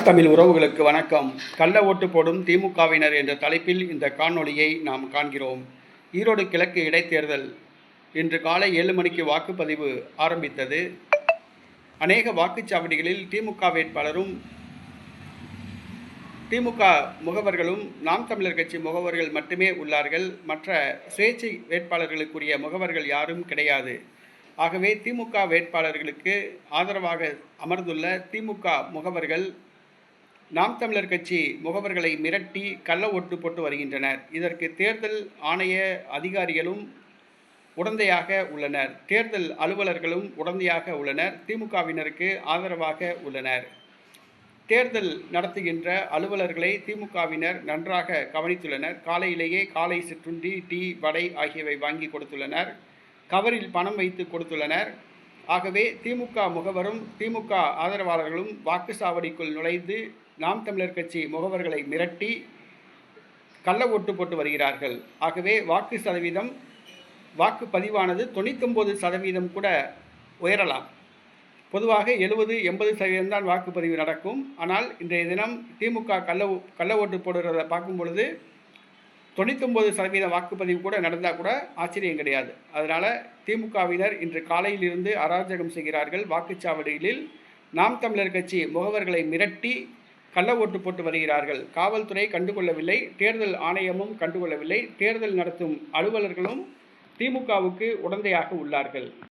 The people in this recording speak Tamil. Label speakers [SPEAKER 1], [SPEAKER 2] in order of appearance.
[SPEAKER 1] தமிழ் உறவுகளுக்கு வணக்கம். கள்ள ஓட்டு போடும் திமுகவினர் என்ற தலைப்பில் இந்த காணொளியை நாம் காண்கிறோம். ஈரோடு கிழக்கு இடைத்தேர்தல் இன்று காலை 7 மணிக்கு வாக்குப்பதிவு ஆரம்பித்தது. அநேக வாக்குச்சாவடிகளில் திமுக வேட்பாளரும் திமுக முகவர்களும் நாம் தமிழர் கட்சி முகவர்கள் மட்டுமே உள்ளார்கள். மற்ற சுயேட்சை வேட்பாளர்களுக்குரிய முகவர்கள் யாரும் கிடையாது. ஆகவே திமுக வேட்பாளர்களுக்கு ஆதரவாக அமர்ந்துள்ள திமுக முகவர்கள் நாம் தமிழர் கட்சி முகவர்களை மிரட்டி கள்ள ஓட்டு போட்டு வருகின்றனர். இதற்கு தேர்தல் ஆணைய அதிகாரிகளும் உடந்தையாக உள்ளனர். தேர்தல் அலுவலர்களும் உடந்தையாக உள்ளனர். திமுகவினருக்கு ஆதரவாக உள்ளனர். தேர்தல் நடத்துகின்ற அலுவலர்களை திமுகவினர் நன்றாக கவனித்துள்ளனர். காலையிலேயே காலை சிற்றுண்டி, டீ, வடை ஆகியவை வாங்கி கொடுத்துள்ளனர். கவரில் பணம் வைத்து கொடுத்துள்ளனர். ஆகவே திமுக முகவரும் திமுக ஆதரவாளர்களும் வாக்குச்சாவடிக்குள் நுழைந்து நாம் தமிழர் கட்சி முகவர்களை மிரட்டி கள்ள ஓட்டு போட்டு வருகிறார்கள். ஆகவே வாக்குப்பதிவானது 99% கூட உயரலாம். பொதுவாக 70-80% தான் வாக்குப்பதிவு நடக்கும். ஆனால் இன்றைய தினம் திமுக கள்ள ஓட்டு போடுறத பார்க்கும் பொழுது 99% வாக்குப்பதிவு கூட நடந்தால் கூட ஆச்சரியம் கிடையாது. அதனால் திமுகவினர் இன்று காலையிலிருந்து அராஜகம் செய்கிறார்கள். வாக்குச்சாவடிகளில் நாம் தமிழர் கட்சி முகவர்களை மிரட்டி கள்ள ஓட்டு போட்டு வருகிறார்கள். காவல்துறை கண்டுகொள்ளவில்லை, தேர்தல் ஆணையமும் கண்டுகொள்ளவில்லை. தேர்தல் நடத்தும் அலுவலர்களும் திமுகவுக்கு உடந்தையாக உள்ளார்கள்.